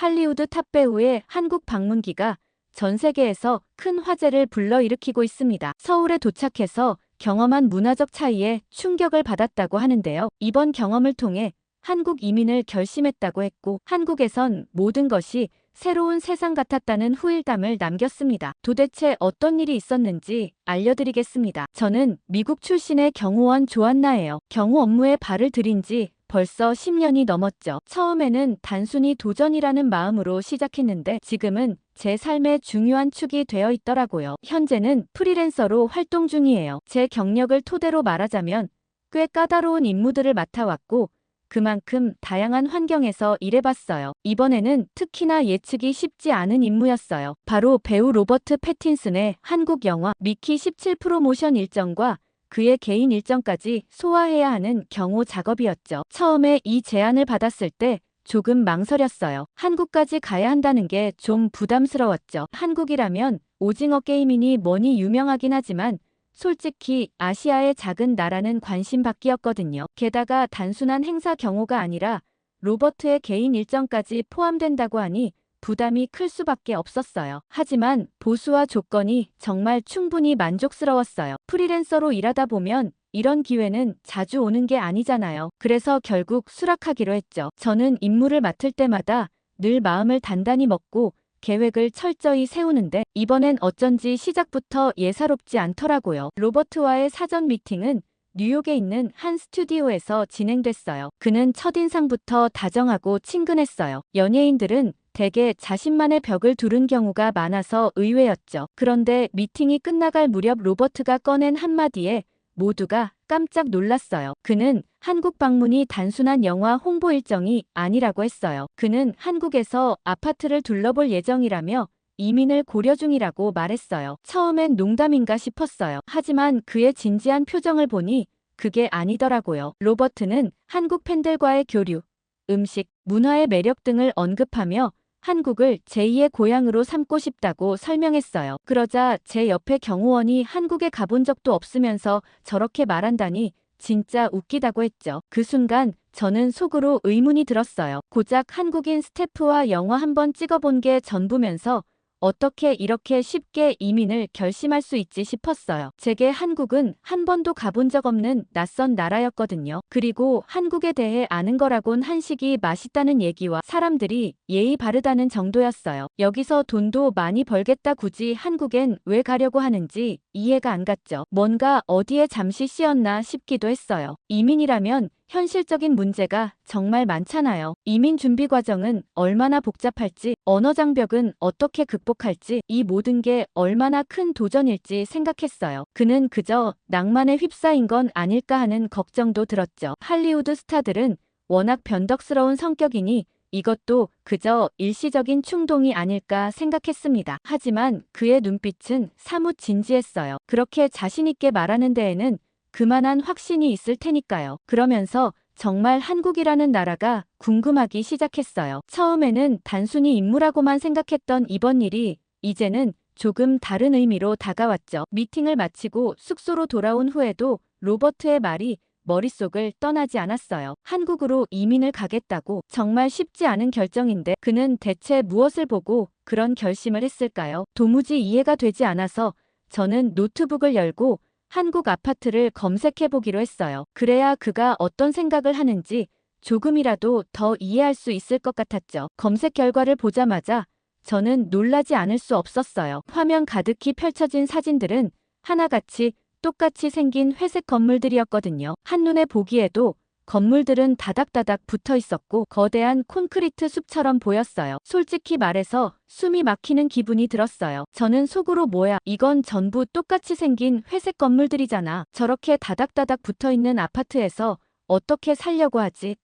할리우드 탑배우의 한국 방문기가 전 세계에서 큰 화제를 불러일으키고 있습니다. 서울에 도착해서 경험한 문화적 차이에 충격을 받았다고 하는데요. 이번 경험을 통해 한국 이민을 결심했다고 했고, 한국에선 모든 것이 새로운 세상 같았다는 후일담을 남겼습니다. 도대체 어떤 일이 있었는지 알려드리겠습니다. 저는 미국 출신의 경호원 조안나예요. 경호 업무에 발을 들인 지 벌써 10년이 넘었죠. 처음에는 단순히 도전이라는 마음으로 시작했는데 지금은 제 삶의 중요한 축이 되어 있더라고요. 현재는 프리랜서로 활동 중이에요. 제 경력을 토대로 말하자면 꽤 까다로운 임무들을 맡아왔고, 그만큼 다양한 환경에서 일해봤어요. 이번에는 특히나 예측이 쉽지 않은 임무였어요. 바로 배우 로버트 패틴슨의 한국 영화 미키 17 프로모션 일정과 그의 개인 일정까지 소화해야 하는 경호 작업이었죠. 처음에 이 제안을 받았을 때 조금 망설였어요. 한국까지 가야 한다는 게 좀 부담스러웠죠. 한국이라면 오징어 게임이니 뭐니 유명하긴 하지만 솔직히 아시아의 작은 나라는 관심받기였거든요. 게다가 단순한 행사 경호가 아니라 로버트의 개인 일정까지 포함된다고 하니 부담이 클 수밖에 없었어요. 하지만 보수와 조건이 정말 충분히 만족스러웠어요. 프리랜서로 일하다 보면 이런 기회는 자주 오는 게 아니잖아요. 그래서 결국 수락하기로 했죠. 저는 임무를 맡을 때마다 늘 마음을 단단히 먹고 계획을 철저히 세우는데 이번엔 어쩐지 시작부터 예사롭지 않더라고요. 로버트와의 사전 미팅은 뉴욕에 있는 한 스튜디오에서 진행됐어요. 그는 첫인상부터 다정하고 친근했어요. 연예인들은 대개 자신만의 벽을 두른 경우가 많아서 의외였죠. 그런데 미팅이 끝나갈 무렵 로버트가 꺼낸 한마디에 모두가 깜짝 놀랐어요. 그는 한국 방문이 단순한 영화 홍보 일정이 아니라고 했어요. 그는 한국에서 아파트를 둘러볼 예정이라며 이민을 고려 중이라고 말했어요. 처음엔 농담인가 싶었어요. 하지만 그의 진지한 표정을 보니 그게 아니더라고요. 로버트는 한국 팬들과의 교류, 음식, 문화의 매력 등을 언급하며 한국을 제2의 고향으로 삼고 싶다고 설명했어요. 그러자 제 옆에 경호원이 한국에 가본 적도 없으면서 저렇게 말한다니 진짜 웃기다고 했죠. 그 순간 저는 속으로 의문이 들었어요. 고작 한국인 스태프와 영화 한번 찍어본 게 전부면서 어떻게 이렇게 쉽게 이민을 결심할 수 있지 싶었어요. 제게 한국은 한 번도 가본 적 없는 낯선 나라였거든요. 그리고 한국에 대해 아는 거라곤 한식이 맛있다는 얘기와 사람들이 예의 바르다는 정도였어요. 여기서 돈도 많이 벌겠다 굳이 한국엔 왜 가려고 하는지 이해가 안 갔죠. 뭔가 어디에 잠시 씌었나 싶기도 했어요. 이민이라면 현실적인 문제가 정말 많잖아요. 이민 준비 과정은 얼마나 복잡할지, 언어 장벽은 어떻게 극복할지, 이 모든 게 얼마나 큰 도전일지 생각했어요. 그는 그저 낭만에 휩싸인 건 아닐까 하는 걱정도 들었죠. 할리우드 스타들은 워낙 변덕스러운 성격이니 이것도 그저 일시적인 충동이 아닐까 생각했습니다. 하지만 그의 눈빛은 사뭇 진지했어요. 그렇게 자신있게 말하는 데에는 그만한 확신이 있을 테니까요. 그러면서 정말 한국이라는 나라가 궁금하기 시작했어요. 처음에는 단순히 임무라고만 생각했던 이번 일이 이제는 조금 다른 의미로 다가왔죠. 미팅을 마치고 숙소로 돌아온 후에도 로버트의 말이 머릿속을 떠나지 않았어요. 한국으로 이민을 가겠다고. 정말 쉽지 않은 결정인데 그는 대체 무엇을 보고 그런 결심을 했을까요? 도무지 이해가 되지 않아서 저는 노트북을 열고 한국 아파트를 검색해 보기로 했어요. 그래야 그가 어떤 생각을 하는지 조금이라도 더 이해할 수 있을 것 같았죠. 검색 결과를 보자마자 저는 놀라지 않을 수 없었어요. 화면 가득히 펼쳐진 사진들은 하나같이 똑같이 생긴 회색 건물들이었거든요. 한눈에 보기에도 건물들은 다닥다닥 붙어 있었고 거대한 콘크리트 숲처럼 보였어요. 솔직히 말해서 숨이 막히는 기분이 들었어요. 저는 속으로 뭐야, 이건 전부 똑같이 생긴 회색 건물들이잖아. 저렇게 다닥다닥 붙어 있는 아파트에서 어떻게 살려고 하지?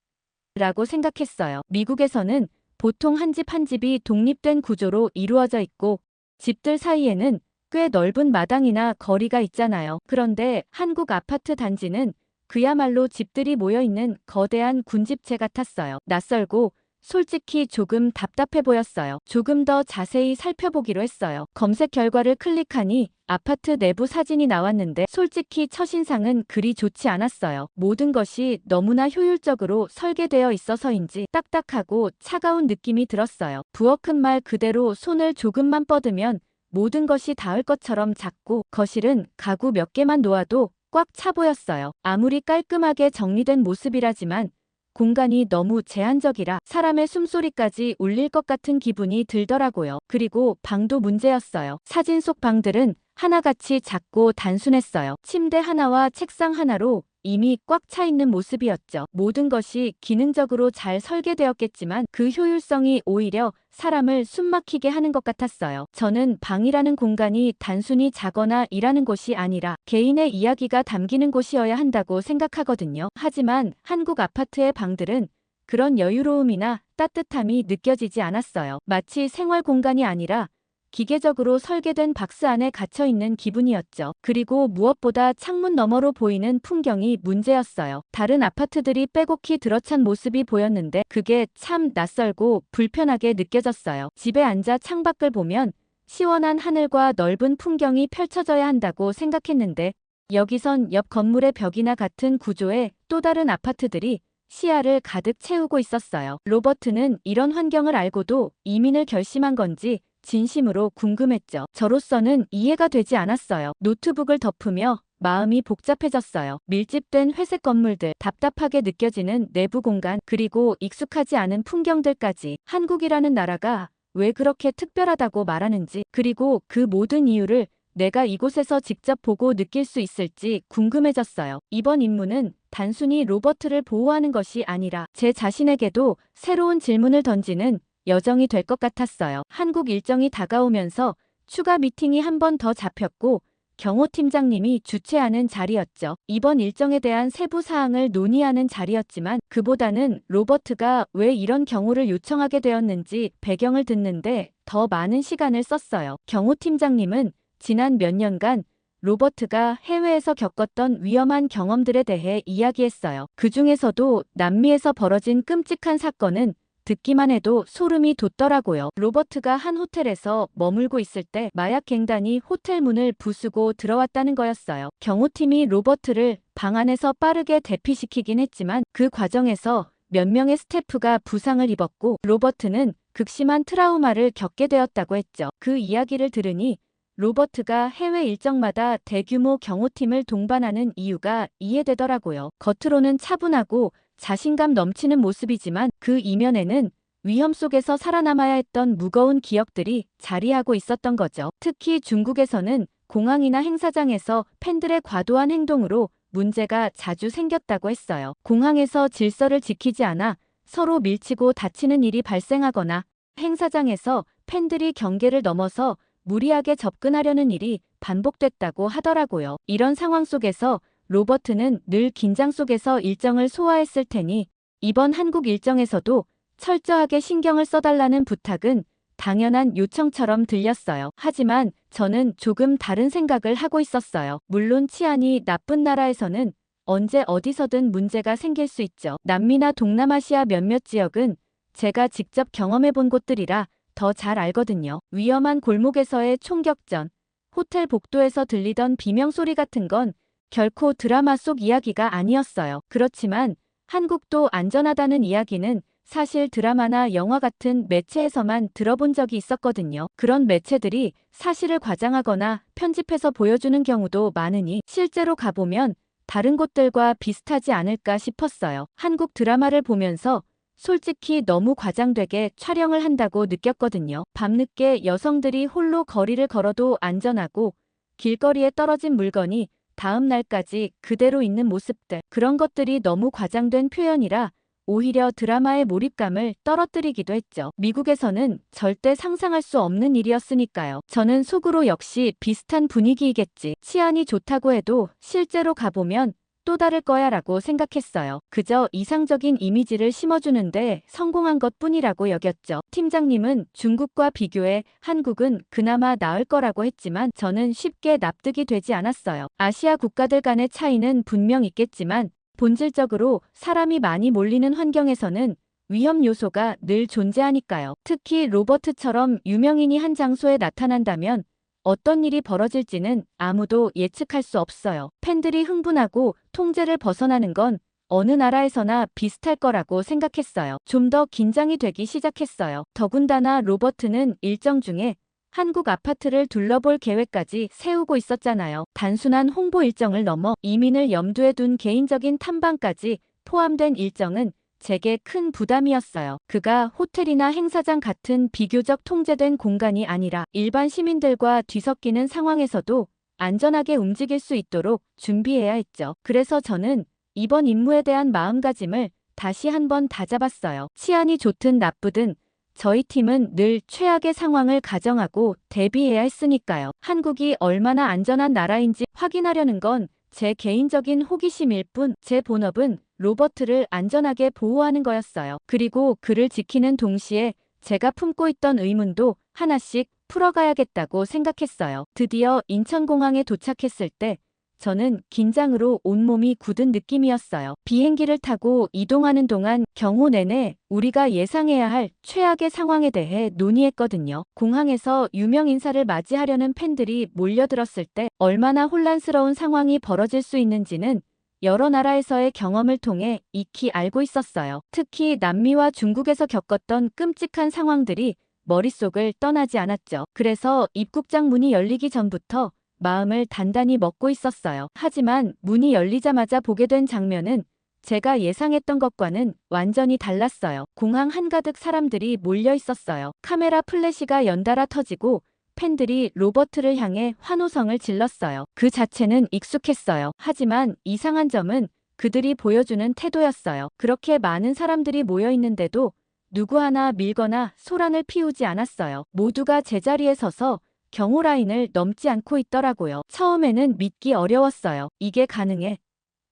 라고 생각했어요. 미국에서는 보통 한 집 한 집이 독립된 구조로 이루어져 있고 집들 사이에는 꽤 넓은 마당이나 거리가 있잖아요. 그런데 한국 아파트 단지는 그야말로 집들이 모여있는 거대한 군집체 같았어요. 낯설고 솔직히 조금 답답해 보였어요. 조금 더 자세히 살펴보기로 했어요. 검색 결과를 클릭하니 아파트 내부 사진이 나왔는데 솔직히 첫인상은 그리 좋지 않았어요. 모든 것이 너무나 효율적으로 설계되어 있어서인지 딱딱하고 차가운 느낌이 들었어요. 부엌은 말 그대로 손을 조금만 뻗으면 모든 것이 닿을 것처럼 작고 거실은 가구 몇 개만 놓아도 꽉 차 보였어요. 아무리 깔끔하게 정리된 모습이라지만 공간이 너무 제한적이라 사람의 숨소리까지 울릴 것 같은 기분이 들더라고요. 그리고 방도 문제였어요. 사진 속 방들은 하나같이 작고 단순했어요. 침대 하나와 책상 하나로 이미 꽉 차 있는 모습이었죠. 모든 것이 기능적으로 잘 설계되었겠지만 그 효율성이 오히려 사람을 숨막히게 하는 것 같았어요. 저는 방이라는 공간이 단순히 자거나 일하는 곳이 아니라 개인의 이야기가 담기는 곳이어야 한다고 생각하거든요. 하지만 한국 아파트의 방들은 그런 여유로움이나 따뜻함이 느껴지지 않았어요. 마치 생활 공간이 아니라 기계적으로 설계된 박스 안에 갇혀있는 기분이었죠. 그리고 무엇보다 창문 너머로 보이는 풍경이 문제였어요. 다른 아파트들이 빼곡히 들어찬 모습이 보였는데 그게 참 낯설고 불편하게 느껴졌어요. 집에 앉아 창밖을 보면 시원한 하늘과 넓은 풍경이 펼쳐져야 한다고 생각했는데 여기선 옆 건물의 벽이나 같은 구조의 또 다른 아파트들이 시야를 가득 채우고 있었어요. 로버트는 이런 환경을 알고도 이민을 결심한 건지 진심으로 궁금했죠. 저로서는 이해가 되지 않았어요. 노트북을 덮으며 마음이 복잡해졌어요. 밀집된 회색 건물들, 답답하게 느껴지는 내부 공간, 그리고 익숙하지 않은 풍경들까지 한국이라는 나라가 왜 그렇게 특별하다고 말하는지, 그리고 그 모든 이유를 내가 이곳에서 직접 보고 느낄 수 있을지 궁금해졌어요. 이번 임무는 단순히 로버트를 보호하는 것이 아니라 제 자신에게도 새로운 질문을 던지는 여정이 될 것 같았어요. 한국 일정이 다가오면서 추가 미팅이 한 번 더 잡혔고 경호 팀장님이 주최하는 자리였죠. 이번 일정에 대한 세부 사항을 논의하는 자리였지만 그보다는 로버트가 왜 이런 경호를 요청하게 되었는지 배경을 듣는데 더 많은 시간을 썼어요. 경호 팀장님은 지난 몇 년간 로버트가 해외에서 겪었던 위험한 경험들에 대해 이야기했어요. 그 중에서도 남미에서 벌어진 끔찍한 사건은 듣기만 해도 소름이 돋더라고요. 로버트가 한 호텔에서 머물고 있을 때 마약 갱단이 호텔 문을 부수고 들어왔다는 거였어요. 경호팀이 로버트를 방 안에서 빠르게 대피시키긴 했지만 그 과정에서 몇 명의 스태프가 부상을 입었고 로버트는 극심한 트라우마를 겪게 되었다고 했죠. 그 이야기를 들으니 로버트가 해외 일정마다 대규모 경호팀을 동반하는 이유가 이해되더라고요. 겉으로는 차분하고 자신감 넘치는 모습이지만 그 이면에는 위험 속에서 살아남아야 했던 무거운 기억들이 자리하고 있었던 거죠. 특히 중국에서는 공항이나 행사장에서 팬들의 과도한 행동으로 문제가 자주 생겼다고 했어요. 공항에서 질서를 지키지 않아 서로 밀치고 다치는 일이 발생하거나 행사장에서 팬들이 경계를 넘어서 무리하게 접근하려는 일이 반복됐다고 하더라고요. 이런 상황 속에서 로버트는 늘 긴장 속에서 일정을 소화했을 테니 이번 한국 일정에서도 철저하게 신경을 써달라는 부탁은 당연한 요청처럼 들렸어요. 하지만 저는 조금 다른 생각을 하고 있었어요. 물론 치안이 나쁜 나라에서는 언제 어디서든 문제가 생길 수 있죠. 남미나 동남아시아 몇몇 지역은 제가 직접 경험해 본 곳들이라 더 잘 알거든요. 위험한 골목에서의 총격전, 호텔 복도에서 들리던 비명소리 같은 건 결코 드라마 속 이야기가 아니었어요. 그렇지만 한국도 안전하다는 이야기는 사실 드라마나 영화 같은 매체에서만 들어본 적이 있었거든요. 그런 매체들이 사실을 과장하거나 편집해서 보여주는 경우도 많으니 실제로 가보면 다른 곳들과 비슷하지 않을까 싶었어요. 한국 드라마를 보면서 솔직히 너무 과장되게 촬영을 한다고 느꼈거든요. 밤늦게 여성들이 홀로 거리를 걸어도 안전하고 길거리에 떨어진 물건이 다음 날까지 그대로 있는 모습들, 그런 것들이 너무 과장된 표현이라 오히려 드라마의 몰입감을 떨어뜨리기도 했죠. 미국에서는 절대 상상할 수 없는 일이었으니까요. 저는 속으로 역시 비슷한 분위기이겠지. 치안이 좋다고 해도 실제로 가보면 또 다를 거야 라고 생각했어요. 그저 이상적인 이미지를 심어주는데 성공한 것뿐이라고 여겼죠. 팀장님은 중국과 비교해 한국은 그나마 나을 거라고 했지만 저는 쉽게 납득이 되지 않았어요. 아시아 국가들 간의 차이는 분명 있겠지만 본질적으로 사람이 많이 몰리는 환경에서는 위험 요소가 늘 존재하니까요. 특히 로버트처럼 유명인이 한 장소에 나타난다면 어떤 일이 벌어질지는 아무도 예측할 수 없어요. 팬들이 흥분하고 통제를 벗어나는 건 어느 나라에서나 비슷할 거라고 생각했어요. 좀 더 긴장이 되기 시작했어요. 더군다나 로버트는 일정 중에 한국 아파트를 둘러볼 계획까지 세우고 있었잖아요. 단순한 홍보 일정을 넘어 이민을 염두에 둔 개인적인 탐방까지 포함된 일정은 제게 큰 부담이었어요. 그가 호텔이나 행사장 같은 비교적 통제된 공간이 아니라 일반 시민들과 뒤섞이는 상황에서도 안전하게 움직일 수 있도록 준비해야 했죠. 그래서 저는 이번 임무에 대한 마음가짐을 다시 한번 다잡았어요. 치안이 좋든 나쁘든 저희 팀은 늘 최악의 상황을 가정하고 대비해야 했으니까요. 한국이 얼마나 안전한 나라인지 확인하려는 건 제 개인적인 호기심일 뿐, 제 본업은 로버트를 안전하게 보호하는 거였어요. 그리고 그를 지키는 동시에 제가 품고 있던 의문도 하나씩 풀어가야겠다고 생각했어요. 드디어 인천공항에 도착했을 때 저는 긴장으로 온몸이 굳은 느낌이었어요. 비행기를 타고 이동하는 동안 경호 내내 우리가 예상해야 할 최악의 상황에 대해 논의했거든요. 공항에서 유명 인사를 맞이하려는 팬들이 몰려들었을 때 얼마나 혼란스러운 상황이 벌어질 수 있는지는 여러 나라에서의 경험을 통해 익히 알고 있었어요. 특히 남미와 중국에서 겪었던 끔찍한 상황들이 머릿속을 떠나지 않았죠. 그래서 입국장 문이 열리기 전부터 마음을 단단히 먹고 있었어요. 하지만 문이 열리자마자 보게 된 장면은 제가 예상했던 것과는 완전히 달랐어요. 공항 한가득 사람들이 몰려 있었어요. 카메라 플래시가 연달아 터지고 팬들이 로버트를 향해 환호성을 질렀어요. 그 자체는 익숙했어요. 하지만 이상한 점은 그들이 보여주는 태도였어요. 그렇게 많은 사람들이 모여 있는데도 누구 하나 밀거나 소란을 피우지 않았어요. 모두가 제자리에 서서 경호 라인을 넘지 않고 있더라고요. 처음에는 믿기 어려웠어요. 이게 가능해?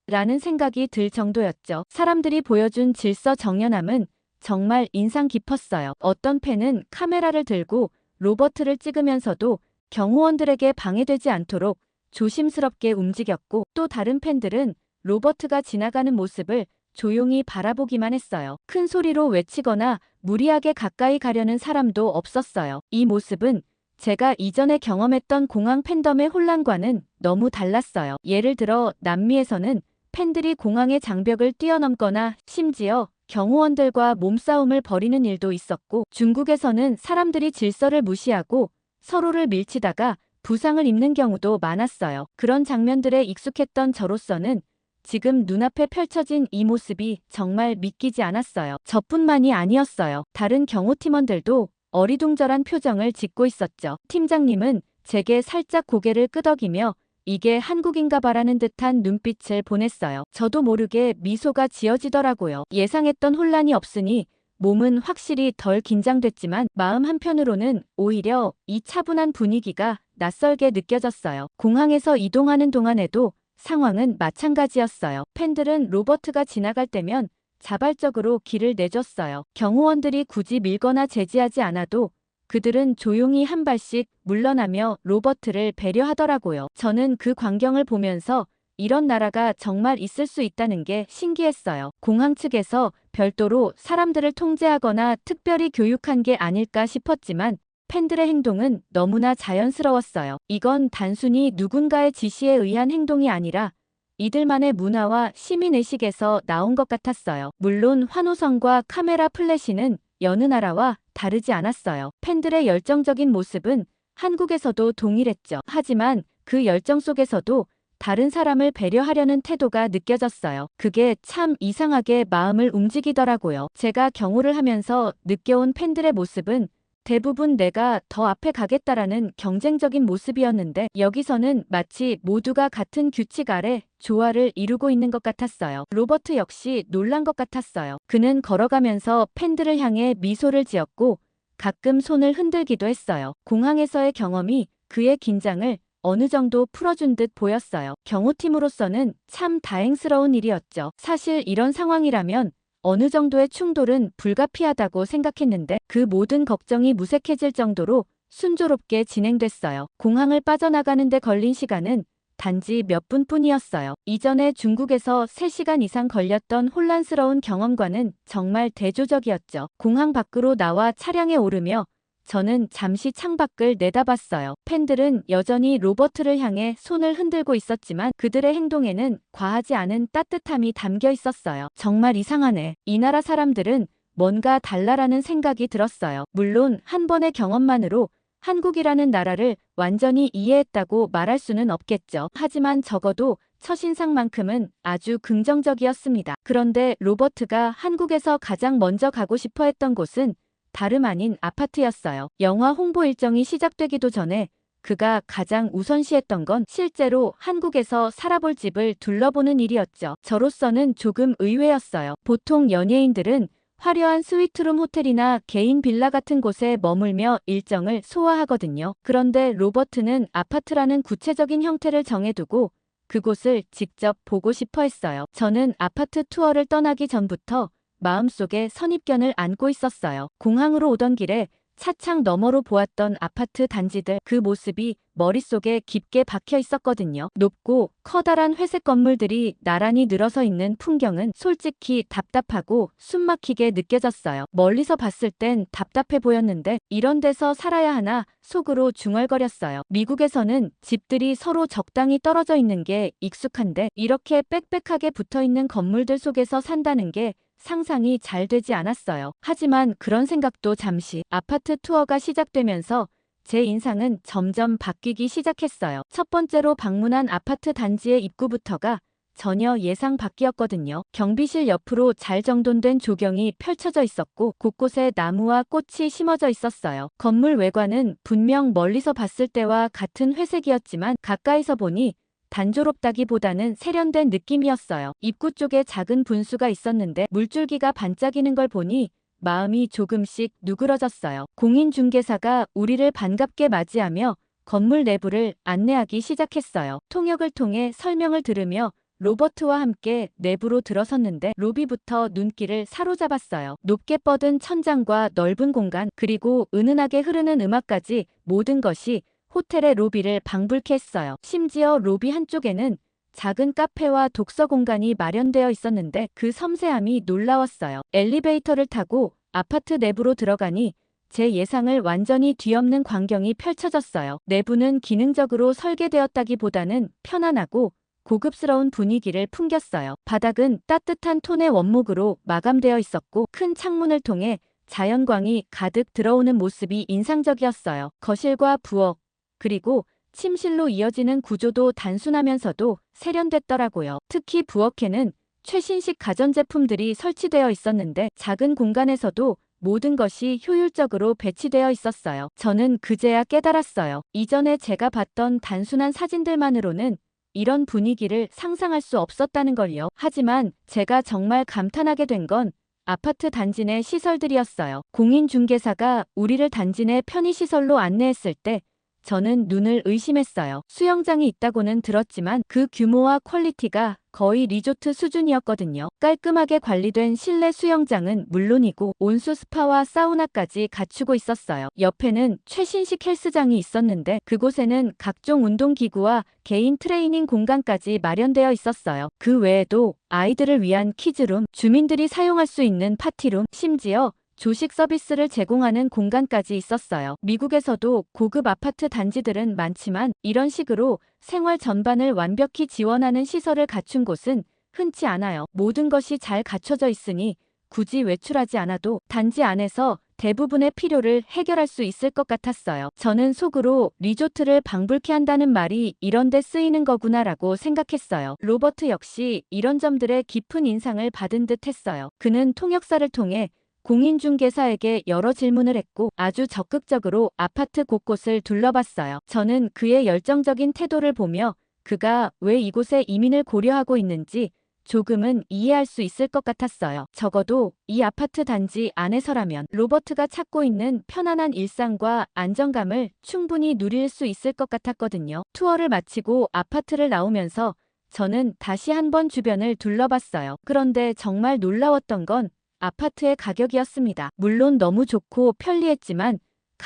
라는 생각이 들 정도였죠. 사람들이 보여준 질서 정연함은 정말 인상 깊었어요. 어떤 팬은 카메라를 들고 로버트를 찍으면서도 경호원들에게 방해되지 않도록 조심스럽게 움직였고, 또 다른 팬들은 로버트가 지나가는 모습을 조용히 바라보기만 했어요. 큰 소리로 외치거나 무리하게 가까이 가려는 사람도 없었어요. 이 모습은 제가 이전에 경험했던 공항 팬덤의 혼란과는 너무 달랐어요. 예를 들어 남미에서는 팬들이 공항의 장벽을 뛰어넘거나 심지어 경호원들과 몸싸움을 벌이는 일도 있었고, 중국에서는 사람들이 질서를 무시하고 서로를 밀치다가 부상을 입는 경우도 많았어요. 그런 장면들에 익숙했던 저로서는 지금 눈앞에 펼쳐진 이 모습이 정말 믿기지 않았어요. 저뿐만이 아니었어요. 다른 경호팀원들도 어리둥절한 표정을 짓고 있었죠. 팀장님은 제게 살짝 고개를 끄덕이며 이게 한국인가 봐라는 듯한 눈빛을 보냈어요. 저도 모르게 미소가 지어지더라고요. 예상했던 혼란이 없으니 몸은 확실히 덜 긴장됐지만 마음 한편으로는 오히려 이 차분한 분위기가 낯설게 느껴졌어요. 공항에서 이동하는 동안에도 상황은 마찬가지였어요. 팬들은 로버트가 지나갈 때면 자발적으로 길을 내줬어요. 경호원들이 굳이 밀거나 제지하지 않아도 그들은 조용히 한 발씩 물러나며 로버트를 배려하더라고요. 저는 그 광경을 보면서 이런 나라가 정말 있을 수 있다는 게 신기했어요. 공항 측에서 별도로 사람들을 통제하거나 특별히 교육한 게 아닐까 싶었지만 팬들의 행동은 너무나 자연스러웠어요. 이건 단순히 누군가의 지시에 의한 행동이 아니라 이들만의 문화와 시민의식에서 나온 것 같았어요. 물론 환호성과 카메라 플래시는 여느 나라와 다르지 않았어요. 팬들의 열정적인 모습은 한국에서도 동일했죠. 하지만 그 열정 속에서도 다른 사람을 배려하려는 태도가 느껴졌어요. 그게 참 이상하게 마음을 움직이더라고요. 제가 경호를 하면서 느껴온 팬들의 모습은 대부분 내가 더 앞에 가겠다라는 경쟁적인 모습이었는데, 여기서는 마치 모두가 같은 규칙 아래 조화를 이루고 있는 것 같았어요. 로버트 역시 놀란 것 같았어요. 그는 걸어가면서 팬들을 향해 미소를 지었고 가끔 손을 흔들기도 했어요. 공항에서의 경험이 그의 긴장을 어느 정도 풀어준 듯 보였어요. 경호팀으로서는 참 다행스러운 일이었죠. 사실 이런 상황이라면 어느 정도의 충돌은 불가피하다고 생각했는데 그 모든 걱정이 무색해질 정도로 순조롭게 진행됐어요. 공항을 빠져나가는 데 걸린 시간은 단지 몇 분뿐이었어요. 이전에 중국에서 3시간 이상 걸렸던 혼란스러운 경험과는 정말 대조적이었죠. 공항 밖으로 나와 차량에 오르며 저는 잠시 창밖을 내다봤어요. 팬들은 여전히 로버트를 향해 손을 흔들고 있었지만 그들의 행동에는 과하지 않은 따뜻함이 담겨 있었어요. 정말 이상하네. 이 나라 사람들은 뭔가 달라라는 생각이 들었어요. 물론 한 번의 경험만으로 한국이라는 나라를 완전히 이해했다고 말할 수는 없겠죠. 하지만 적어도 첫인상만큼은 아주 긍정적이었습니다. 그런데 로버트가 한국에서 가장 먼저 가고 싶어 했던 곳은 다름 아닌 아파트였어요. 영화 홍보 일정이 시작되기도 전에 그가 가장 우선시했던 건 실제로 한국에서 살아볼 집을 둘러보는 일이었죠. 저로서는 조금 의외였어요. 보통 연예인들은 화려한 스위트룸 호텔이나 개인 빌라 같은 곳에 머물며 일정을 소화하거든요. 그런데 로버트는 아파트라는 구체적인 형태를 정해두고 그곳을 직접 보고 싶어 했어요. 저는 아파트 투어를 떠나기 전부터 마음속에 선입견을 안고 있었어요. 공항으로 오던 길에 차창 너머로 보았던 아파트 단지들, 그 모습이 머릿속에 깊게 박혀 있었거든요. 높고 커다란 회색 건물들이 나란히 늘어서 있는 풍경은 솔직히 답답하고 숨막히게 느껴졌어요. 멀리서 봤을 땐 답답해 보였는데 이런 데서 살아야 하나 속으로 중얼거렸어요. 미국에서는 집들이 서로 적당히 떨어져 있는 게 익숙한데 이렇게 빽빽하게 붙어 있는 건물들 속에서 산다는 게 상상이 잘 되지 않았어요. 하지만 그런 생각도 잠시. 아파트 투어가 시작되면서 제 인상은 점점 바뀌기 시작했어요. 첫 번째로 방문한 아파트 단지의 입구부터가 전혀 예상 밖이었거든요. 경비실 옆으로 잘 정돈된 조경이 펼쳐져 있었고 곳곳에 나무와 꽃이 심어져 있었어요. 건물 외관은 분명 멀리서 봤을 때와 같은 회색이었지만 가까이서 보니 단조롭다기보다는 세련된 느낌이었어요. 입구 쪽에 작은 분수가 있었는데 물줄기가 반짝이는 걸 보니 마음이 조금씩 누그러졌어요. 공인중개사가 우리를 반갑게 맞이하며 건물 내부를 안내하기 시작했어요. 통역을 통해 설명을 들으며 로버트와 함께 내부로 들어섰는데 로비부터 눈길을 사로잡았어요. 높게 뻗은 천장과 넓은 공간, 그리고 은은하게 흐르는 음악까지 모든 것이 호텔의 로비를 방불케 했어요. 심지어 로비 한쪽에는 작은 카페와 독서 공간이 마련되어 있었는데 그 섬세함이 놀라웠어요. 엘리베이터를 타고 아파트 내부로 들어가니 제 예상을 완전히 뒤엎는 광경이 펼쳐졌어요. 내부는 기능적으로 설계되었다기보다는 편안하고 고급스러운 분위기를 풍겼어요. 바닥은 따뜻한 톤의 원목으로 마감되어 있었고 큰 창문을 통해 자연광이 가득 들어오는 모습이 인상적이었어요. 거실과 부엌, 그리고 침실로 이어지는 구조도 단순하면서도 세련됐더라고요. 특히 부엌에는 최신식 가전제품들이 설치되어 있었는데 작은 공간에서도 모든 것이 효율적으로 배치되어 있었어요. 저는 그제야 깨달았어요. 이전에 제가 봤던 단순한 사진들만으로는 이런 분위기를 상상할 수 없었다는 걸요. 하지만 제가 정말 감탄하게 된 건 아파트 단지 내 시설들이었어요. 공인중개사가 우리를 단지 내 편의시설로 안내했을 때 저는 눈을 의심했어요. 수영장이 있다고는 들었지만 그 규모와 퀄리티가 거의 리조트 수준이었거든요. 깔끔하게 관리된 실내 수영장은 물론이고 온수 스파와 사우나까지 갖추고 있었어요. 옆에는 최신식 헬스장이 있었는데 그곳에는 각종 운동기구와 개인 트레이닝 공간까지 마련되어 있었어요. 그 외에도 아이들을 위한 키즈룸, 주민들이 사용할 수 있는 파티룸, 심지어 조식 서비스를 제공하는 공간까지 있었어요. 미국에서도 고급 아파트 단지들은 많지만 이런 식으로 생활 전반을 완벽히 지원하는 시설을 갖춘 곳은 흔치 않아요. 모든 것이 잘 갖춰져 있으니 굳이 외출하지 않아도 단지 안에서 대부분의 필요를 해결할 수 있을 것 같았어요. 저는 속으로 리조트를 방불케 한다는 말이 이런 데 쓰이는 거구나라고 생각했어요. 로버트 역시 이런 점들에 깊은 인상을 받은 듯 했어요. 그는 통역사를 통해 공인중개사에게 여러 질문을 했고 아주 적극적으로 아파트 곳곳을 둘러봤어요. 저는 그의 열정적인 태도를 보며 그가 왜 이곳에 이민을 고려하고 있는지 조금은 이해할 수 있을 것 같았어요. 적어도 이 아파트 단지 안에서라면 로버트가 찾고 있는 편안한 일상과 안정감을 충분히 누릴 수 있을 것 같았거든요. 투어를 마치고 아파트를 나오면서 저는 다시 한번 주변을 둘러봤어요. 그런데 정말 놀라웠던 건 아파트의 가격이었습니다. 물론 너무 좋고 편리했지만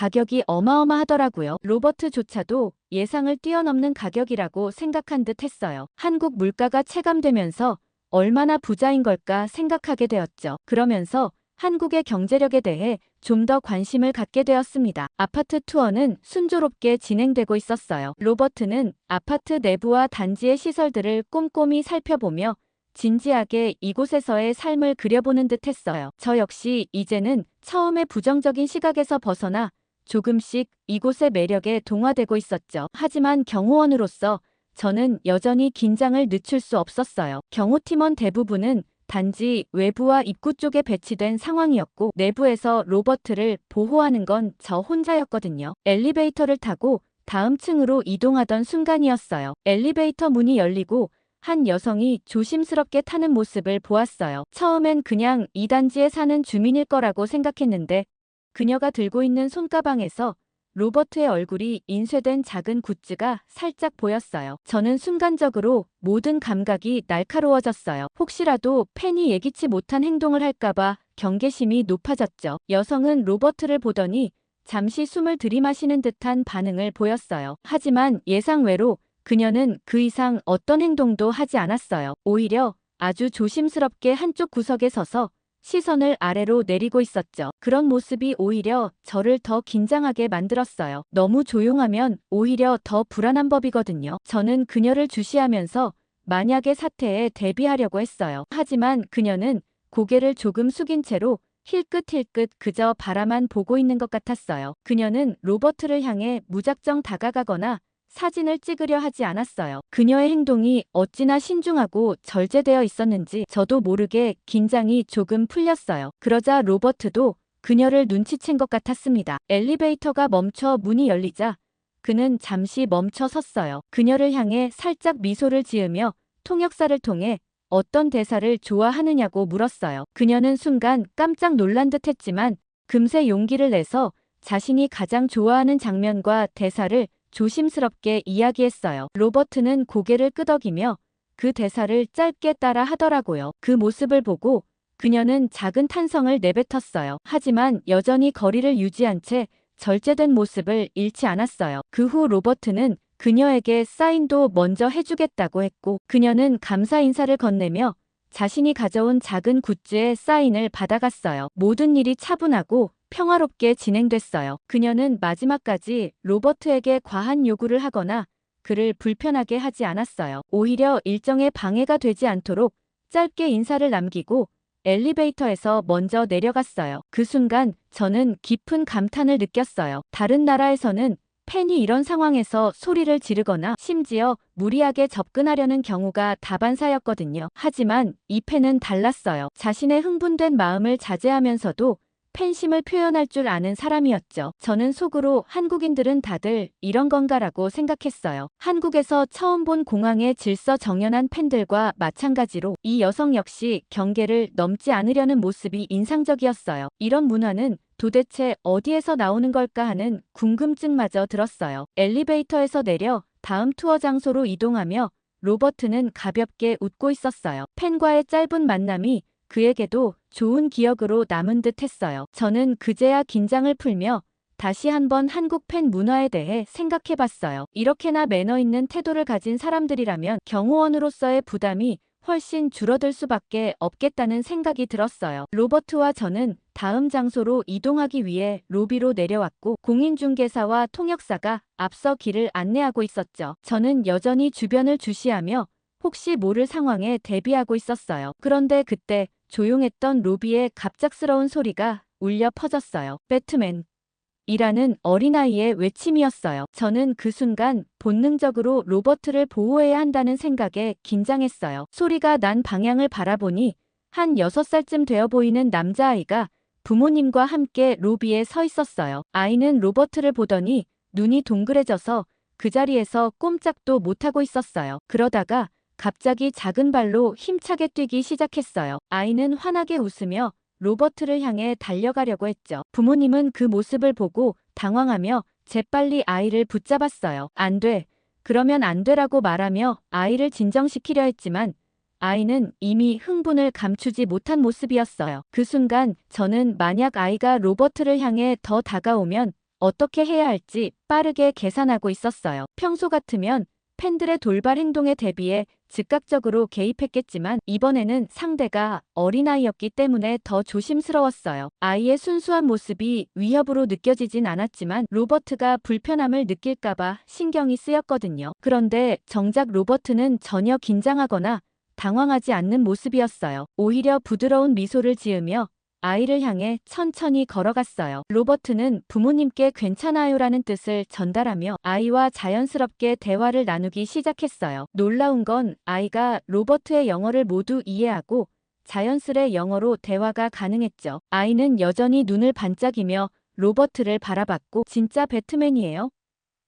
가격이 어마어마하더라고요. 로버트조차도 예상을 뛰어넘는 가격이라고 생각한 듯 했어요. 한국 물가가 체감되면서 얼마나 부자인 걸까 생각하게 되었죠. 그러면서 한국의 경제력에 대해 좀 더 관심을 갖게 되었습니다. 아파트 투어는 순조롭게 진행되고 있었어요. 로버트는 아파트 내부와 단지의 시설들을 꼼꼼히 살펴보며 진지하게 이곳에서의 삶을 그려보는 듯 했어요. 저 역시 이제는 처음의 부정적인 시각에서 벗어나 조금씩 이곳의 매력에 동화되고 있었죠. 하지만 경호원으로서 저는 여전히 긴장을 늦출 수 없었어요. 경호팀원 대부분은 단지 외부와 입구 쪽에 배치된 상황이었고 내부에서 로버트를 보호하는 건 저 혼자였거든요. 엘리베이터를 타고 다음 층으로 이동하던 순간이었어요. 엘리베이터 문이 열리고 한 여성이 조심스럽게 타는 모습을 보았어요. 처음엔 그냥 이 단지에 사는 주민일 거라고 생각했는데 그녀가 들고 있는 손가방에서 로버트의 얼굴이 인쇄된 작은 굿즈가 살짝 보였어요. 저는 순간적으로 모든 감각이 날카로워졌어요. 혹시라도 팬이 예기치 못한 행동을 할까봐 경계심이 높아졌죠. 여성은 로버트를 보더니 잠시 숨을 들이마시는 듯한 반응을 보였어요. 하지만 예상외로 그녀는 그 이상 어떤 행동도 하지 않았어요. 오히려 아주 조심스럽게 한쪽 구석에 서서 시선을 아래로 내리고 있었죠. 그런 모습이 오히려 저를 더 긴장하게 만들었어요. 너무 조용하면 오히려 더 불안한 법이거든요. 저는 그녀를 주시하면서 만약의 사태에 대비하려고 했어요. 하지만 그녀는 고개를 조금 숙인 채로 힐끗힐끗 그저 바라만 보고 있는 것 같았어요. 그녀는 로버트를 향해 무작정 다가가거나 사진을 찍으려 하지 않았어요. 그녀의 행동이 어찌나 신중하고 절제되어 있었는지 저도 모르게 긴장이 조금 풀렸어요. 그러자 로버트도 그녀를 눈치챈 것 같았습니다. 엘리베이터가 멈춰 문이 열리자 그는 잠시 멈춰 섰어요. 그녀를 향해 살짝 미소를 지으며 통역사를 통해 어떤 대사를 좋아하느냐고 물었어요. 그녀는 순간 깜짝 놀란 듯 했지만 금세 용기를 내서 자신이 가장 좋아하는 장면과 대사를 조심스럽게 이야기했어요. 로버트는 고개를 끄덕이며 그 대사를 짧게 따라 하더라고요. 그 모습을 보고 그녀는 작은 탄성을 내뱉었어요. 하지만 여전히 거리를 유지한 채 절제된 모습을 잃지 않았어요. 그 후 로버트는 그녀에게 사인도 먼저 해주겠다고 했고 그녀는 감사 인사를 건네며 자신이 가져온 작은 굿즈의 사인을 받아갔어요. 모든 일이 차분하고 평화롭게 진행됐어요. 그녀는 마지막까지 로버트에게 과한 요구를 하거나 그를 불편하게 하지 않았어요. 오히려 일정에 방해가 되지 않도록 짧게 인사를 남기고 엘리베이터에서 먼저 내려갔어요. 그 순간 저는 깊은 감탄을 느꼈어요. 다른 나라에서는 팬이 이런 상황에서 소리를 지르거나 심지어 무리하게 접근하려는 경우가 다반사였거든요. 하지만 이 팬은 달랐어요. 자신의 흥분된 마음을 자제하면서도 팬심을 표현할 줄 아는 사람이었죠. 저는 속으로 한국인들은 다들 이런 건가라고 생각했어요. 한국에서 처음 본 공항의 질서정연한 팬들과 마찬가지로 이 여성 역시 경계를 넘지 않으려는 모습이 인상적이었어요. 이런 문화는 도대체 어디에서 나오는 걸까 하는 궁금증마저 들었어요. 엘리베이터에서 내려 다음 투어 장소로 이동하며 로버트는 가볍게 웃고 있었어요. 팬과의 짧은 만남이 그에게도 좋은 기억으로 남은 듯 했어요. 저는 그제야 긴장을 풀며 다시 한번 한국 팬 문화에 대해 생각해봤어요. 이렇게나 매너 있는 태도를 가진 사람들이라면 경호원으로서의 부담이 훨씬 줄어들 수밖에 없겠다는 생각이 들었어요. 로버트와 저는 다음 장소로 이동하기 위해 로비로 내려왔고 공인중개사와 통역사가 앞서 길을 안내하고 있었죠. 저는 여전히 주변을 주시하며 혹시 모를 상황에 대비하고 있었어요. 그런데 그때 조용했던 로비에 갑작스러운 소리가 울려 퍼졌어요. 배트맨! 이라는 어린아이의 외침이었어요. 저는 그 순간 본능적으로 로버트를 보호해야 한다는 생각에 긴장했어요. 소리가 난 방향을 바라보니 한 6살쯤 되어 보이는 남자아이가 부모님과 함께 로비에 서 있었어요. 아이는 로버트를 보더니 눈이 동그래져서 그 자리에서 꼼짝도 못하고 있었어요. 그러다가 갑자기 작은 발로 힘차게 뛰기 시작했어요. 아이는 환하게 웃으며 로버트를 향해 달려가려고 했죠. 부모님은 그 모습을 보고 당황하며 재빨리 아이를 붙잡았어요. 안 돼. 그러면 안 되라고 말하며 아이를 진정시키려 했지만 아이는 이미 흥분을 감추지 못한 모습이었어요. 그 순간 저는 만약 아이가 로버트를 향해 더 다가오면 어떻게 해야 할지 빠르게 계산하고 있었어요. 평소 같으면 팬들의 돌발 행동에 대비해 즉각적으로 개입했겠지만 이번에는 상대가 어린아이였기 때문에 더 조심스러웠어요. 아이의 순수한 모습이 위협으로 느껴지진 않았지만 로버트가 불편함을 느낄까봐 신경이 쓰였거든요. 그런데 정작 로버트는 전혀 긴장하거나 당황하지 않는 모습이었어요. 오히려 부드러운 미소를 지으며 아이를 향해 천천히 걸어갔어요. 로버트는 부모님께 괜찮아요라는 뜻을 전달하며 아이와 자연스럽게 대화를 나누기 시작했어요. 놀라운 건 아이가 로버트의 영어를 모두 이해하고 자연스레 영어로 대화가 가능했죠. 아이는 여전히 눈을 반짝이며 로버트를 바라봤고 진짜 배트맨이에요?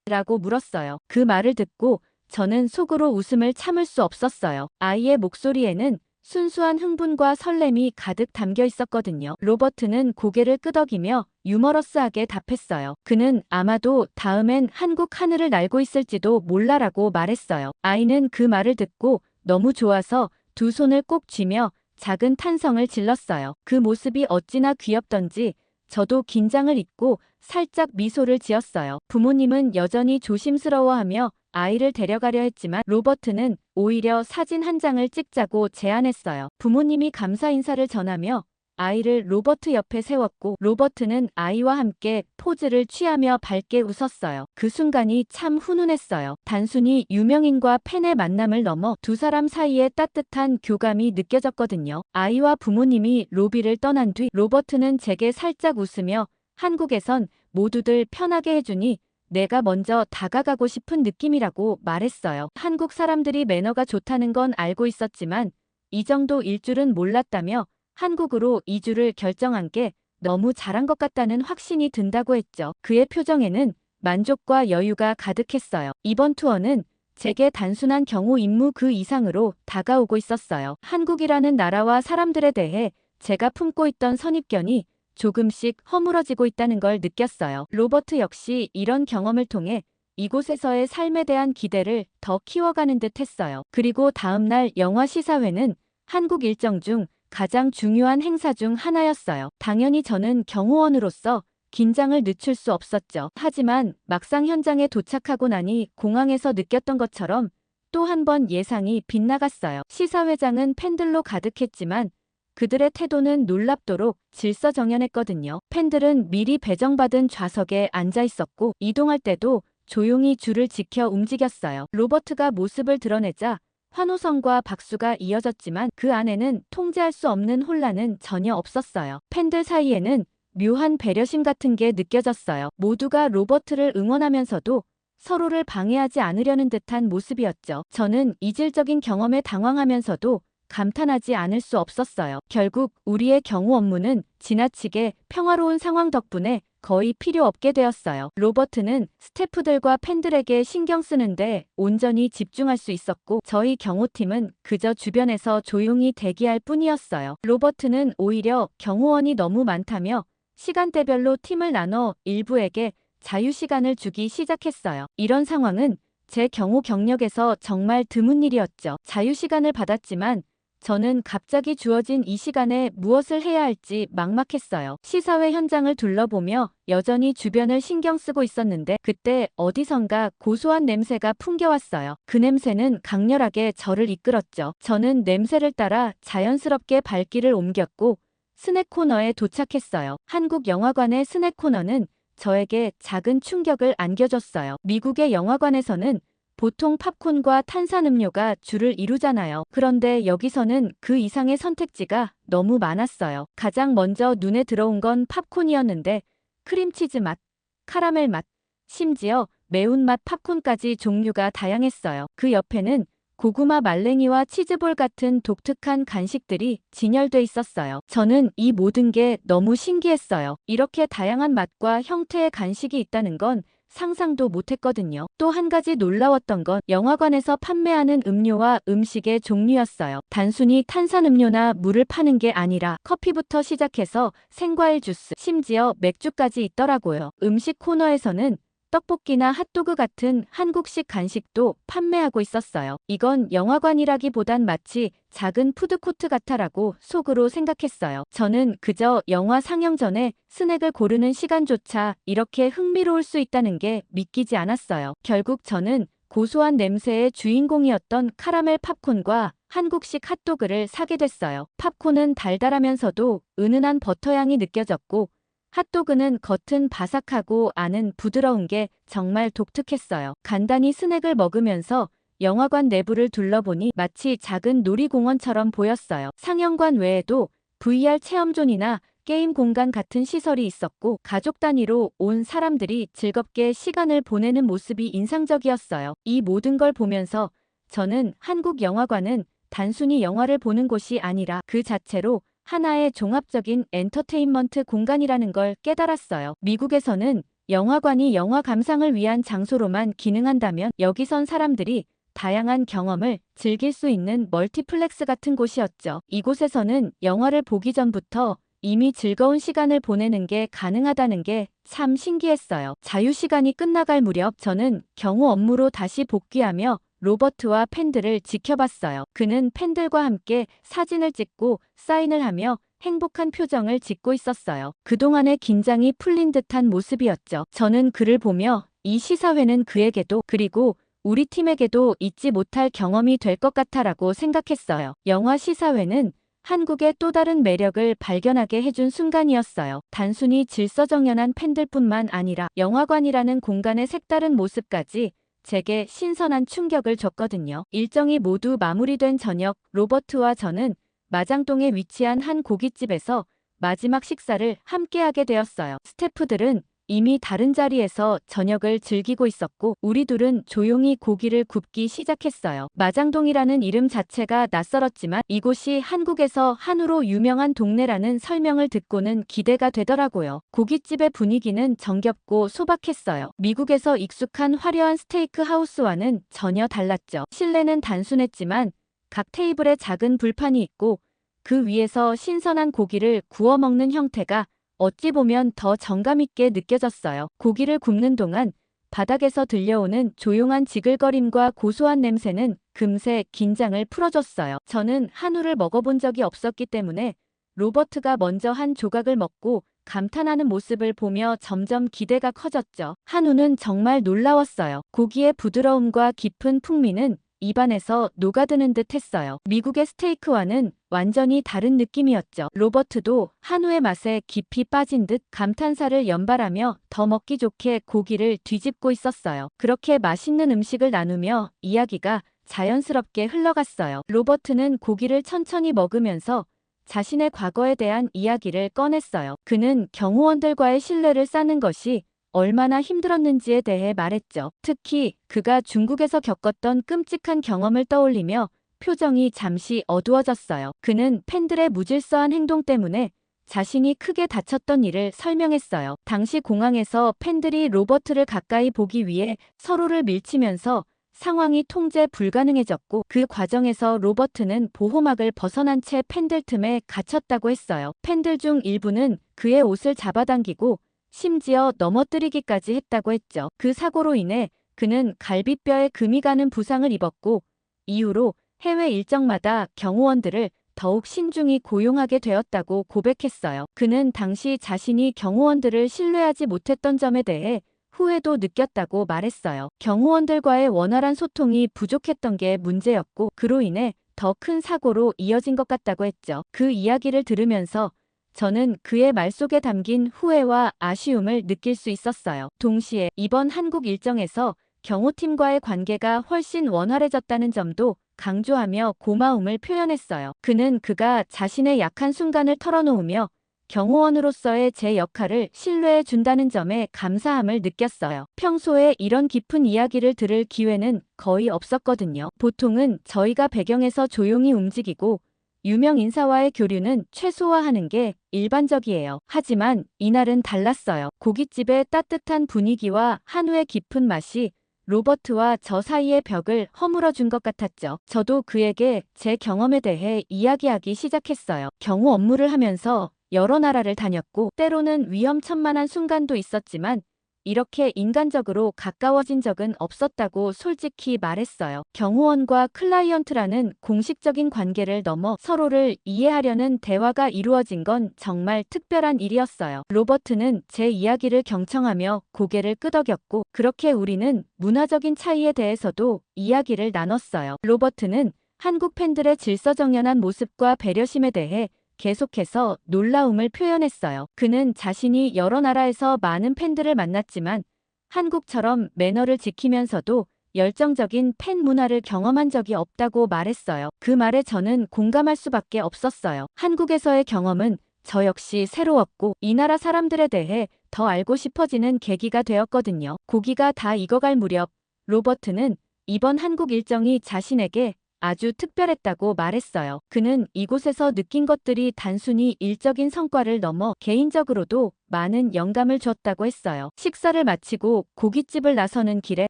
라고 물었어요. 그 말을 듣고 저는 속으로 웃음을 참을 수 없었어요. 아이의 목소리에는 순수한 흥분과 설렘이 가득 담겨 있었거든요. 로버트는 고개를 끄덕이며 유머러스하게 답했어요. 그는 아마도 다음엔 한국 하늘을 날고 있을지도 몰라라고 말했어요. 아이는 그 말을 듣고 너무 좋아서 두 손을 꼭 쥐며 작은 탄성을 질렀어요. 그 모습이 어찌나 귀엽던지 저도 긴장을 잊고 살짝 미소를 지었어요. 부모님은 여전히 조심스러워하며 아이를 데려가려 했지만 로버트는 오히려 사진 한 장을 찍자고 제안했어요. 부모님이 감사 인사를 전하며 아이를 로버트 옆에 세웠고 로버트는 아이와 함께 포즈를 취하며 밝게 웃었어요. 그 순간이 참 훈훈했어요. 단순히 유명인과 팬의 만남을 넘어 두 사람 사이에 따뜻한 교감이 느껴졌거든요. 아이와 부모님이 로비를 떠난 뒤 로버트는 제게 살짝 웃으며 한국에선 모두들 편하게 해주니 내가 먼저 다가가고 싶은 느낌이라고 말했어요. 한국 사람들이 매너가 좋다는 건 알고 있었지만 이 정도일 줄은 몰랐다며 한국으로 이주를 결정한 게 너무 잘한 것 같다는 확신이 든다고 했죠. 그의 표정에는 만족과 여유가 가득했어요. 이번 투어는 제게 단순한 경우 임무 그 이상으로 다가오고 있었어요. 한국이라는 나라와 사람들에 대해 제가 품고 있던 선입견이 조금씩 허물어지고 있다는 걸 느꼈어요. 로버트 역시 이런 경험을 통해 이곳에서의 삶에 대한 기대를 더 키워가는 듯 했어요. 그리고 다음날 영화 시사회는 한국 일정 중 가장 중요한 행사 중 하나였어요. 당연히 저는 경호원으로서 긴장을 늦출 수 없었죠. 하지만 막상 현장에 도착하고 나니 공항에서 느꼈던 것처럼 또 한 번 예상이 빗나갔어요. 시사회장은 팬들로 가득했지만 그들의 태도는 놀랍도록 질서정연했거든요. 팬들은 미리 배정받은 좌석에 앉아 있었고 이동할 때도 조용히 줄을 지켜 움직였어요. 로버트가 모습을 드러내자 환호성과 박수가 이어졌지만 그 안에는 통제할 수 없는 혼란은 전혀 없었어요. 팬들 사이에는 묘한 배려심 같은 게 느껴졌어요. 모두가 로버트를 응원하면서도 서로를 방해하지 않으려는 듯한 모습이었죠. 저는 이질적인 경험에 당황하면서도 감탄하지 않을 수 없었어요. 결국 우리의 경호 업무는 지나치게 평화로운 상황 덕분에 거의 필요 없게 되었어요. 로버트는 스태프들과 팬들에게 신경 쓰는데 온전히 집중할 수 있었고 저희 경호팀은 그저 주변에서 조용히 대기할 뿐이었어요. 로버트는 오히려 경호원이 너무 많다며 시간대별로 팀을 나눠 일부에게 자유시간을 주기 시작했어요. 이런 상황은 제 경호 경력에서 정말 드문 일이었죠. 자유시간을 받았지만 저는 갑자기 주어진 이 시간에 무엇을 해야 할지 막막했어요. 시사회 현장을 둘러보며 여전히 주변을 신경 쓰고 있었는데 그때 어디선가 고소한 냄새가 풍겨왔어요. 그 냄새는 강렬하게 저를 이끌었죠. 저는 냄새를 따라 자연스럽게 발길을 옮겼고 스낵 코너에 도착했어요. 한국 영화관의 스낵 코너는 저에게 작은 충격을 안겨줬어요. 미국의 영화관에서는 보통 팝콘과 탄산음료가 줄을 이루잖아요. 그런데 여기서는 그 이상의 선택지가 너무 많았어요. 가장 먼저 눈에 들어온 건 팝콘이었는데 크림치즈 맛, 카라멜 맛, 심지어 매운맛 팝콘까지 종류가 다양했어요. 그 옆에는 고구마 말랭이와 치즈볼 같은 독특한 간식들이 진열돼 있었어요. 저는 이 모든 게 너무 신기했어요. 이렇게 다양한 맛과 형태의 간식이 있다는 건 상상도 못했거든요. 또 한 가지 놀라웠던 건 영화관에서 판매하는 음료와 음식의 종류였어요. 단순히 탄산음료나 물을 파는 게 아니라 커피부터 시작해서 생과일 주스, 심지어 맥주까지 있더라고요. 음식 코너에서는 떡볶이나 핫도그 같은 한국식 간식도 판매하고 있었어요. 이건 영화관이라기보단 마치 작은 푸드코트 같아라고 속으로 생각했어요. 저는 그저 영화 상영 전에 스낵을 고르는 시간조차 이렇게 흥미로울 수 있다는 게 믿기지 않았어요. 결국 저는 고소한 냄새의 주인공이었던 카라멜 팝콘과 한국식 핫도그를 사게 됐어요. 팝콘은 달달하면서도 은은한 버터향이 느껴졌고 핫도그는 겉은 바삭하고 안은 부드러운 게 정말 독특했어요. 간단히 스낵을 먹으면서 영화관 내부를 둘러보니 마치 작은 놀이공원처럼 보였어요. 상영관 외에도 VR 체험존이나 게임 공간 같은 시설이 있었고 가족 단위로 온 사람들이 즐겁게 시간을 보내는 모습이 인상적이었어요. 이 모든 걸 보면서 저는 한국 영화관은 단순히 영화를 보는 곳이 아니라 그 자체로 하나의 종합적인 엔터테인먼트 공간이라는 걸 깨달았어요. 미국에서는 영화관이 영화 감상을 위한 장소로만 기능한다면 여기선 사람들이 다양한 경험을 즐길 수 있는 멀티플렉스 같은 곳이었죠. 이곳에서는 영화를 보기 전부터 이미 즐거운 시간을 보내는 게 가능하다는 게 참 신기했어요. 자유시간이 끝나갈 무렵 저는 경호 업무로 다시 복귀하며 로버트와 팬들을 지켜봤어요. 그는 팬들과 함께 사진을 찍고 사인을 하며 행복한 표정을 짓고 있었어요. 그동안의 긴장이 풀린 듯한 모습이었죠. 저는 그를 보며 이 시사회는 그에게도 그리고 우리 팀에게도 잊지 못할 경험이 될 것 같아라고 생각했어요. 영화 시사회는 한국의 또 다른 매력을 발견하게 해준 순간이었어요. 단순히 질서정연한 팬들뿐만 아니라 영화관이라는 공간의 색다른 모습까지 제게 신선한 충격을 줬거든요. 일정이 모두 마무리된 저녁, 로버트와 저는 마장동에 위치한 한 고깃집에서 마지막 식사를 함께하게 되었어요. 스태프들은 이미 다른 자리에서 저녁을 즐기고 있었고 우리 둘은 조용히 고기를 굽기 시작했어요. 마장동이라는 이름 자체가 낯설었지만 이곳이 한국에서 한우로 유명한 동네라는 설명을 듣고는 기대가 되더라고요. 고깃집의 분위기는 정겹고 소박했어요. 미국에서 익숙한 화려한 스테이크 하우스와는 전혀 달랐죠. 실내는 단순했지만 각 테이블에 작은 불판이 있고 그 위에서 신선한 고기를 구워 먹는 형태가 어찌 보면 더 정감있게 느껴졌어요. 고기를 굽는 동안 바닥에서 들려오는 조용한 지글거림과 고소한 냄새는 금세 긴장을 풀어줬어요. 저는 한우를 먹어본 적이 없었기 때문에 로버트가 먼저 한 조각을 먹고 감탄하는 모습을 보며 점점 기대가 커졌죠. 한우는 정말 놀라웠어요. 고기의 부드러움과 깊은 풍미는 입안에서 녹아드는 듯 했어요. 미국의 스테이크와는 완전히 다른 느낌이었죠. 로버트도 한우의 맛에 깊이 빠진 듯 감탄사를 연발하며 더 먹기 좋게 고기를 뒤집고 있었어요. 그렇게 맛있는 음식을 나누며 이야기가 자연스럽게 흘러갔어요. 로버트는 고기를 천천히 먹으면서 자신의 과거에 대한 이야기를 꺼냈어요. 그는 경호원들과의 신뢰를 쌓는 것이 얼마나 힘들었는지에 대해 말했죠. 특히 그가 중국에서 겪었던 끔찍한 경험을 떠올리며 표정이 잠시 어두워졌어요. 그는 팬들의 무질서한 행동 때문에 자신이 크게 다쳤던 일을 설명했어요. 당시 공항에서 팬들이 로버트를 가까이 보기 위해 서로를 밀치면서 상황이 통제 불가능해졌고 그 과정에서 로버트는 보호막을 벗어난 채 팬들 틈에 갇혔다고 했어요. 팬들 중 일부는 그의 옷을 잡아당기고 심지어 넘어뜨리기까지 했다고 했죠. 그 사고로 인해 그는 갈비뼈에 금이 가는 부상을 입었고 이후로 해외 일정마다 경호원들을 더욱 신중히 고용하게 되었다고 고백했어요. 그는 당시 자신이 경호원들을 신뢰하지 못했던 점에 대해 후회도 느꼈다고 말했어요. 경호원들과의 원활한 소통이 부족했던 게 문제였고 그로 인해 더 큰 사고로 이어진 것 같다고 했죠. 그 이야기를 들으면서 저는 그의 말 속에 담긴 후회와 아쉬움을 느낄 수 있었어요. 동시에 이번 한국 일정에서 경호팀과의 관계가 훨씬 원활해졌다는 점도 강조하며 고마움을 표현했어요. 그는 그가 자신의 약한 순간을 털어놓으며 경호원으로서의 제 역할을 신뢰해 준다는 점에 감사함을 느꼈어요. 평소에 이런 깊은 이야기를 들을 기회는 거의 없었거든요. 보통은 저희가 배경에서 조용히 움직이고 유명 인사와의 교류는 최소화하는 게 일반적이에요. 하지만 이날은 달랐어요. 고깃집의 따뜻한 분위기와 한우의 깊은 맛이 로버트와 저 사이의 벽을 허물어준 것 같았죠. 저도 그에게 제 경험에 대해 이야기하기 시작했어요. 경호 업무를 하면서 여러 나라를 다녔고 때로는 위험천만한 순간도 있었지만 이렇게 인간적으로 가까워진 적은 없었다고 솔직히 말했어요. 경호원과 클라이언트라는 공식적인 관계를 넘어 서로를 이해하려는 대화가 이루어진 건 정말 특별한 일이었어요. 로버트는 제 이야기를 경청하며 고개를 끄덕였고, 그렇게 우리는 문화적인 차이에 대해서도 이야기를 나눴어요. 로버트는 한국 팬들의 질서정연한 모습과 배려심에 대해 계속해서 놀라움을 표현했어요. 그는 자신이 여러 나라에서 많은 팬들을 만났지만 한국처럼 매너를 지키면서도 열정적인 팬 문화를 경험한 적이 없다고 말했어요. 그 말에 저는 공감할 수밖에 없었어요. 한국에서의 경험은 저 역시 새로웠고, 이 나라 사람들에 대해 더 알고 싶어지는 계기가 되었거든요. 고기가 다 익어갈 무렵, 로버트는 이번 한국 일정이 자신에게 아주 특별했다고 말했어요. 그는 이곳에서 느낀 것들이 단순히 일적인 성과를 넘어 개인적으로도 많은 영감을 줬다고 했어요. 식사를 마치고 고깃집을 나서는 길에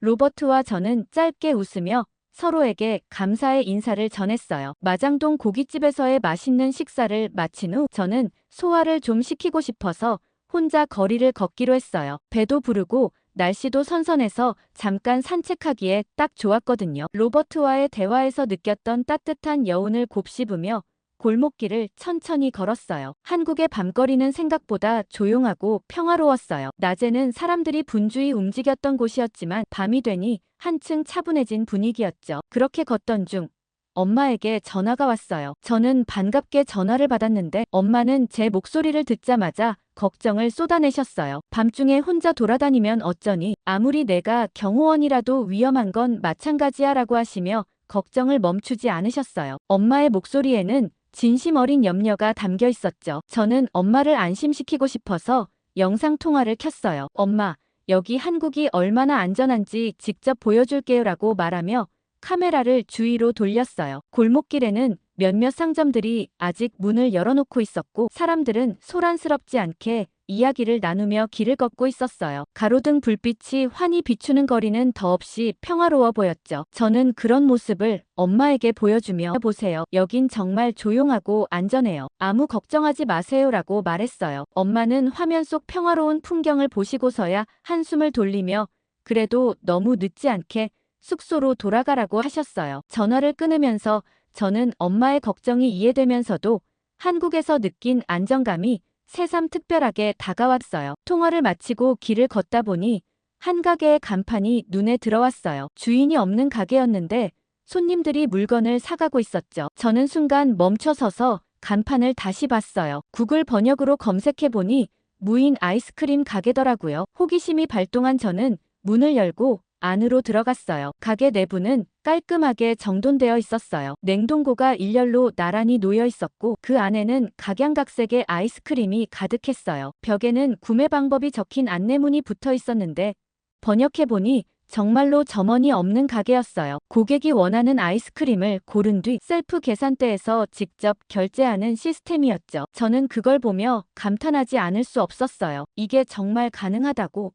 로버트와 저는 짧게 웃으며 서로에게 감사의 인사를 전했어요. 마장동 고깃집에서의 맛있는 식사를 마친 후 저는 소화를 좀 시키고 싶어서 혼자 거리를 걷기로 했어요. 배도 부르고 날씨도 선선해서 잠깐 산책하기에 딱 좋았거든요. 로버트와의 대화에서 느꼈던 따뜻한 여운을 곱씹으며 골목길을 천천히 걸었어요. 한국의 밤거리는 생각보다 조용하고 평화로웠어요. 낮에는 사람들이 분주히 움직였던 곳이었지만 밤이 되니 한층 차분해진 분위기였죠. 그렇게 걷던 중 엄마에게 전화가 왔어요. 저는 반갑게 전화를 받았는데 엄마는 제 목소리를 듣자마자 걱정을 쏟아내셨어요. 밤중에 혼자 돌아다니면 어쩌니? 아무리 내가 경호원이라도 위험한 건 마찬가지야 라고 하시며 걱정을 멈추지 않으셨어요. 엄마의 목소리에는 진심 어린 염려가 담겨 있었죠. 저는 엄마를 안심시키고 싶어서 영상통화를 켰어요. 엄마, 여기 한국이 얼마나 안전한지 직접 보여줄게요 라고 말하며 카메라를 주위로 돌렸어요. 골목길에는 몇몇 상점들이 아직 문을 열어놓고 있었고 사람들은 소란스럽지 않게 이야기를 나누며 길을 걷고 있었어요. 가로등 불빛이 환히 비추는 거리는 더없이 평화로워 보였죠. 저는 그런 모습을 엄마에게 보여주며 보세요. 여긴 정말 조용하고 안전해요. 아무 걱정하지 마세요 라고 말했어요. 엄마는 화면 속 평화로운 풍경을 보시고서야 한숨을 돌리며 그래도 너무 늦지 않게 숙소로 돌아가라고 하셨어요. 전화를 끊으면서 저는 엄마의 걱정이 이해되면서도 한국에서 느낀 안정감이 새삼 특별하게 다가왔어요. 통화를 마치고 길을 걷다 보니 한 가게의 간판이 눈에 들어왔어요. 주인이 없는 가게였는데 손님들이 물건을 사가고 있었죠. 저는 순간 멈춰서서 간판을 다시 봤어요. 구글 번역으로 검색해보니 무인 아이스크림 가게더라고요. 호기심이 발동한 저는 문을 열고 안으로 들어갔어요. 가게 내부는 깔끔하게 정돈되어 있었어요. 냉동고가 일렬로 나란히 놓여 있었고 그 안에는 각양각색의 아이스크림이 가득했어요. 벽에는 구매 방법이 적힌 안내문이 붙어 있었는데 번역해보니 정말로 점원이 없는 가게였어요. 고객이 원하는 아이스크림을 고른 뒤 셀프 계산대에서 직접 결제하는 시스템이었죠. 저는 그걸 보며 감탄하지 않을 수 없었어요. 이게 정말 가능하다고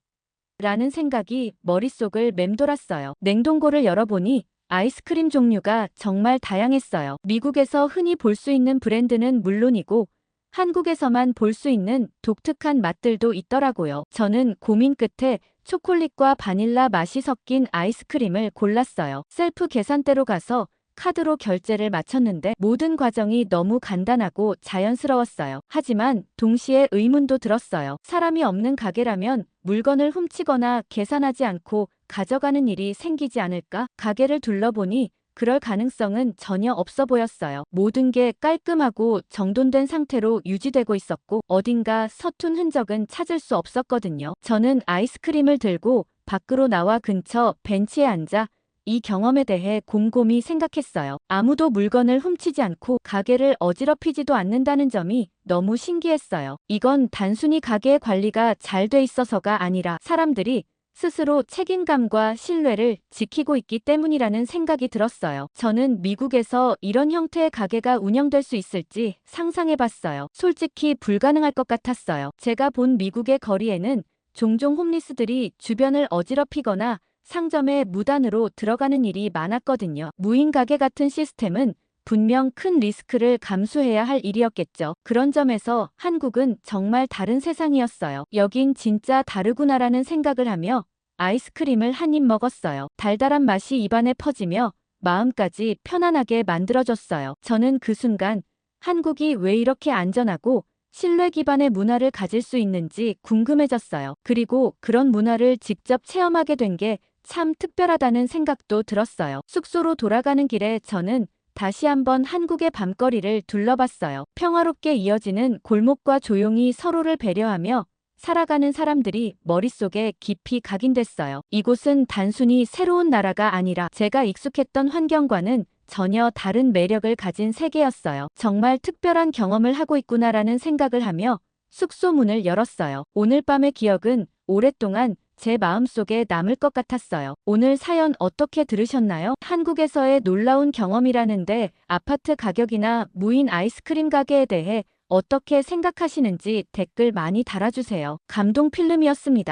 라는 생각이 머릿속을 맴돌았어요. 냉동고를 열어보니 아이스크림 종류가 정말 다양했어요. 미국에서 흔히 볼 수 있는 브랜드는 물론이고 한국에서만 볼 수 있는 독특한 맛들도 있더라고요. 저는 고민 끝에 초콜릿과 바닐라 맛이 섞인 아이스크림을 골랐어요. 셀프 계산대로 가서 카드로 결제를 마쳤는데 모든 과정이 너무 간단하고 자연스러웠어요. 하지만 동시에 의문도 들었어요. 사람이 없는 가게라면 물건을 훔치거나 계산하지 않고 가져가는 일이 생기지 않을까? 가게를 둘러보니 그럴 가능성은 전혀 없어 보였어요. 모든 게 깔끔하고 정돈된 상태로 유지되고 있었고 어딘가 서툰 흔적은 찾을 수 없었거든요. 저는 아이스크림을 들고 밖으로 나와 근처 벤치에 앉아 이 경험에 대해 곰곰이 생각했어요. 아무도 물건을 훔치지 않고 가게를 어지럽히지도 않는다는 점이 너무 신기했어요. 이건 단순히 가게의 관리가 잘 돼 있어서가 아니라 사람들이 스스로 책임감과 신뢰를 지키고 있기 때문이라는 생각이 들었어요. 저는 미국에서 이런 형태의 가게가 운영될 수 있을지 상상해봤어요. 솔직히 불가능할 것 같았어요. 제가 본 미국의 거리에는 종종 홈리스들이 주변을 어지럽히거나 상점에 무단으로 들어가는 일이 많았거든요. 무인 가게 같은 시스템은 분명 큰 리스크를 감수해야 할 일이었겠죠. 그런 점에서 한국은 정말 다른 세상이었어요. 여긴 진짜 다르구나라는 생각을 하며 아이스크림을 한 입 먹었어요. 달달한 맛이 입안에 퍼지며 마음까지 편안하게 만들어줬어요. 저는 그 순간 한국이 왜 이렇게 안전하고 신뢰 기반의 문화를 가질 수 있는지 궁금해졌어요. 그리고 그런 문화를 직접 체험하게 된 게 참 특별하다는 생각도 들었어요. 숙소로 돌아가는 길에 저는 다시 한번 한국의 밤거리를 둘러봤어요. 평화롭게 이어지는 골목과 조용히 서로를 배려하며 살아가는 사람들이 머릿속에 깊이 각인됐어요. 이곳은 단순히 새로운 나라가 아니라 제가 익숙했던 환경과는 전혀 다른 매력을 가진 세계였어요. 정말 특별한 경험을 하고 있구나라는 생각을 하며 숙소 문을 열었어요. 오늘 밤의 기억은 오랫동안 제 마음속에 남을 것 같았어요. 오늘 사연 어떻게 들으셨나요? 한국에서의 놀라운 경험이라는데 아파트 가격이나 무인 아이스크림 가게에 대해 어떻게 생각하시는지 댓글 많이 달아주세요. 감동 필름이었습니다.